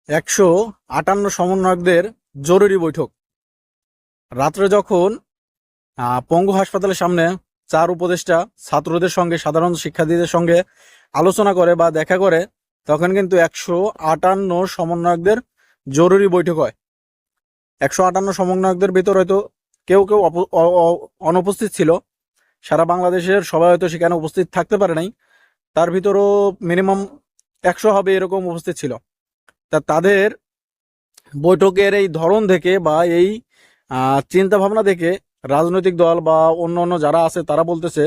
158 সমন্বয়কদের জরুরি বৈঠক। রাত্রে যখন পঙ্গু হাসপাতালের সামনে 4 উপদেষ্টা ছাত্রদের সঙ্গে, সাধারণ শিক্ষার্থীদের সঙ্গে আলোচনা করে বা দেখা করে, তখন কিন্তু 158 সমন্বয়কদের জরুরি বৈঠক হয়। 158 সমন্বয়কদের ভিতর হয়তো কেউ কেউ অনুপস্থিত ছিল। সারা বাংলাদেশের সবাই হয়তো সেখানে উপস্থিত থাকতে পারে নাই। তার ভিতরও মিনিমাম 100 হবে এরকম উপস্থিত ছিল। তাদের বৈঠকের এই ধরন দেখে বা এই চিন্তা ভাবনা দেখে রাজনৈতিক দল বা অন্য যারা আছে তারা বলতেছে,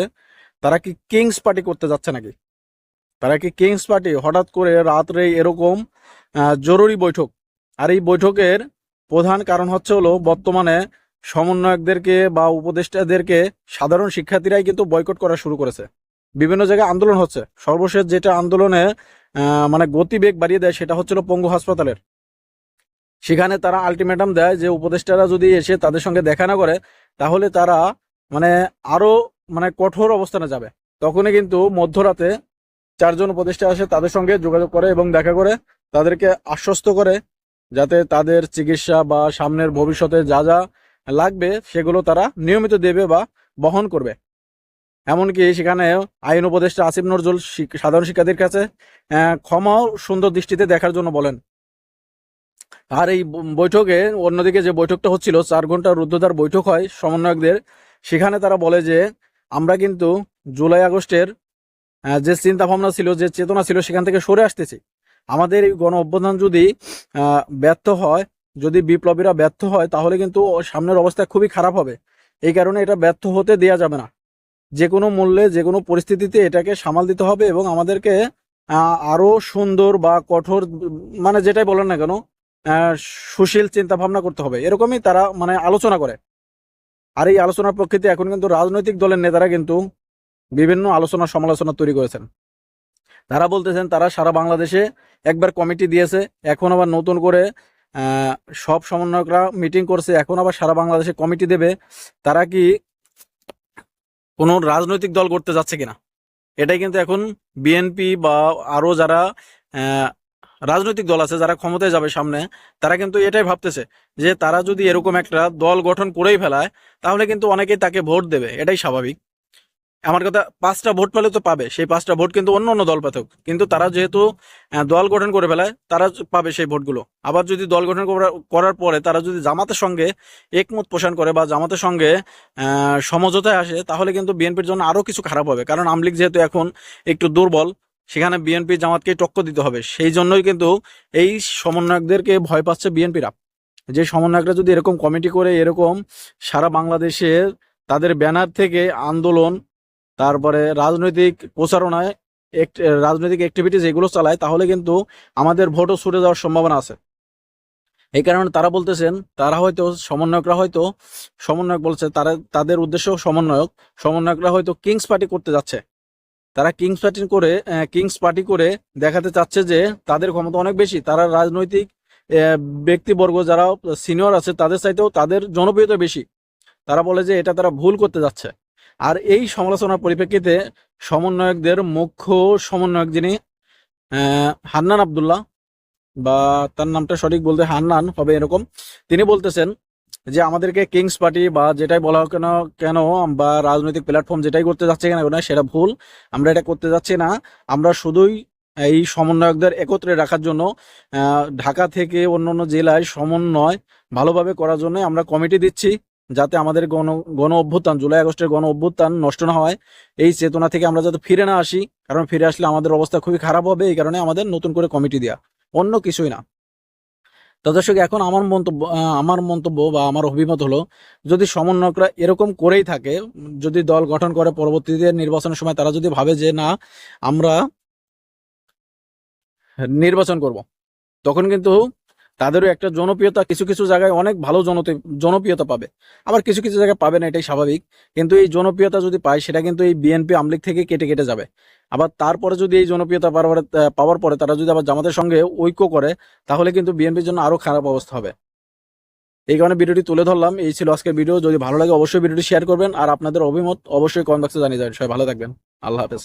তারা কি কিংস পার্টি করতে যাচ্ছে নাকি? তারা কি কিংস পার্টি? হঠাৎ করে রাত্রে এরকম জরুরি বৈঠক। আর এই বৈঠকের প্রধান কারণ হচ্ছে হলো, বর্তমানে সমন্বয়কদেরকে বা উপদেষ্টাদেরকে সাধারণ শিক্ষার্থীরাই কিন্তু বয়কট করা শুরু করেছে। বিভিন্ন জায়গায় আন্দোলন হচ্ছে। সর্বশেষ যেটা আন্দোলনে মানে গতিবেগ বাড়িয়ে দেয় সেটা হচ্ছিল পঙ্গু হাসপাতালের। সেখানে তারা আলটিমেটাম দেয় যে উপদেষ্টারা যদি এসে তাদের সঙ্গে দেখা না করে, তাহলে তারা আরো কঠোর অবস্থানে যাবে। তখনই কিন্তু মধ্যরাতে 4 জন উপদেষ্টা আসে, তাদের সঙ্গে যোগাযোগ করে এবং দেখা করে তাদেরকে আশ্বস্ত করে যাতে তাদের চিকিৎসা বা সামনের ভবিষ্যতে যা যা লাগবে সেগুলো তারা নিয়মিত দেবে বা বহন করবে। এমনকি সেখানে আইন উপদেষ্টা আসিফ নজরুল সাধারণ শিক্ষার্থীর কাছে ক্ষমাও সুন্দর দৃষ্টিতে দেখার জন্য বলেন। আর এই বৈঠকে অন্যদিকে যে বৈঠকটা হচ্ছিল, 4 ঘন্টার রুদ্ধদ্বার বৈঠক হয় সমন্বয়কদের। সেখানে তারা বলে যে আমরা কিন্তু জুলাই আগস্টের যে চিন্তা ভাবনা ছিল, যে চেতনা ছিল, সেখান থেকে সরে আসতেছি। আমাদের এই গণ অভ্যুত্থান যদি ব্যর্থ হয়, যদি বিপ্লবীরা ব্যর্থ হয়, তাহলে কিন্তু সামনের অবস্থা খুবই খারাপ হবে। এই কারণে এটা ব্যর্থ হতে দেয়া যাবে না। যে কোনো মূল্যে, যে কোনো পরিস্থিতিতে এটাকে সামাল দিতে হবে এবং আমাদেরকে আরো সুন্দর বা কঠোর, যেটাই বলেন না কেন, সুশীল চিন্তা ভাবনা করতে হবে। এরকমই তারা আলোচনা করে। আর এই আলোচনার প্রকৃতি এখন কিন্তু রাজনৈতিক দলের নেতারা কিন্তু বিভিন্ন আলোচনা সমালোচনা তৈরি করেছেন। তারা বলতেছেন তারা সারা বাংলাদেশে একবার কমিটি দিয়েছে, এখন আবার নতুন করে সব সমন্বয়করা মিটিং করছে, এখন আবার সারা বাংলাদেশে কমিটি দেবে। তারা কি কোনো রাজনৈতিক দল করতে যাচ্ছে কিনা, এটাই কিন্তু এখন বিএনপি বা আরো যারা রাজনৈতিক দল আছে, যারা ক্ষমতায় যাবে সামনে, তারা কিন্তু এটাই ভাবতেছে যে তারা যদি এরকম একটা দল গঠন করেই ফেলায়, তাহলে কিন্তু অনেকেই তাকে ভোট দেবে। এটাই স্বাভাবিক। আমার কথা, 5টা ভোট পেলে তো পাবে, সেই 5টা ভোট কিন্তু অন্য দল পাথক, কিন্তু তারা যেহেতু দল গঠন করে ফেলায়, তারা পাবে সেই ভোটগুলো। আবার যদি দল গঠন করার পরে তারা যদি জামাতের সঙ্গে একমত পোষণ করে বা জামাতের সঙ্গে সমঝোতায় আসে, তাহলে কিন্তু বিএনপির জন্য আরো কিছু খারাপ হবে। কারণ আওয়ামী লীগ যেহেতু এখন একটু দুর্বল, সেখানে বিএনপি জামাতকে টক্কর দিতে হবে। সেই জন্যই কিন্তু এই সমন্বয়কদেরকে ভয় পাচ্ছে বিএনপিরা। যে সমন্বয়করা যদি এরকম কমিটি করে এরকম সারা বাংলাদেশে তাদের ব্যানার থেকে আন্দোলন, তারপরে রাজনৈতিক প্রচারণায়, রাজনৈতিক অ্যাক্টিভিটিস এগুলো চালায়, তাহলে কিন্তু আমাদের ভোটও ছুটে যাওয়ার সম্ভাবনা আছে। এই কারণে তারা বলতেছেন, তারা হয়তো সমন্বয়করা হয়তো, সমন্বয়ক বলছে তারা, তাদের উদ্দেশ্য সমন্বয়করা হয়তো কিংস পার্টি করতে যাচ্ছে। তারা কিংস পার্টি করে দেখাতে চাচ্ছে যে তাদের ক্ষমতা অনেক বেশি। তারা রাজনৈতিক ব্যক্তিবর্গ যারা সিনিয়র আছে তাদের চাইতেও তাদের জনপ্রিয়তা বেশি। তারা বলে যে এটা তারা ভুল করতে যাচ্ছে। আর এই সমালোচনার পরিপ্রেক্ষিতে সমন্বয়কদের মুখ্য সমন্বয়ক, যিনি হান্নান আব্দুল্লাহ, বা তার নামটা সঠিক বলতে হান্নান হবে এরকম, তিনি বলতেছেন যে আমাদেরকে কিংস পার্টি বা যেটাই বলা হোক কেন বা রাজনৈতিক প্ল্যাটফর্ম যেটাই করতে যাচ্ছে কেন সেটা ভুল। আমরা এটা করতে যাচ্ছি না। আমরা শুধুই এই সমন্বয়কদের একত্রে রাখার জন্য ঢাকা থেকে অন্য জেলায় সমন্বয় ভালোভাবে করার জন্য আমরা কমিটি দিচ্ছি, যাতে আমাদের গণ অভ্যুত্থান, জুলাই আগস্টের গণ অভ্যুত্থান নষ্ট না হয়। এই চেতনা থেকে আমরা যাতে ফিরে না আসি, কারণ ফিরে আসলে আমাদের অবস্থা খুবই খারাপ হবে। এই কারণে আমাদের নতুন করে কমিটি দেয়া, অন্য কিছুই না। তো দর্শক, এখন আমার মন্তব্য বা আমার অভিমত হলো, যদি সমন্বয়করা এরকম করেই থাকে, যদি দল গঠন করে পরবর্তীতে নির্বাচনের সময় তারা যদি ভাবে যে না আমরা নির্বাচন করব, তখন কিন্তু তাদেরও একটা জনপ্রিয়তা, কিছু কিছু জায়গায় অনেক ভালো জনপ্রিয়তা পাবে, আবার কিছু কিছু জায়গায় পাবে না, এটাই স্বাভাবিক। কিন্তু এই জনপ্রিয়তা যদি পায়, সেটা কিন্তু এই বিএনপি আওয়ামী লীগ থেকে কেটে কেটে যাবে। আবার তারপরে যদি এই জনপ্রিয়তা পাওয়ার পরে তারা যদি আবার জামাতের সঙ্গে ঐক্য করে, তাহলে কিন্তু বিএনপির জন্য আরো খারাপ অবস্থা হবে। এই কারণে ভিডিওটি তুলে ধরলাম। এই ছিল আজকের ভিডিও। যদি ভালো লাগে অবশ্যই ভিডিওটি শেয়ার করবেন, আর আপনাদের অভিমত অবশ্যই কমেন্ট বক্সে জানিয়ে যাবেন। সবাই ভালো থাকবেন। আল্লাহ হাফেজ।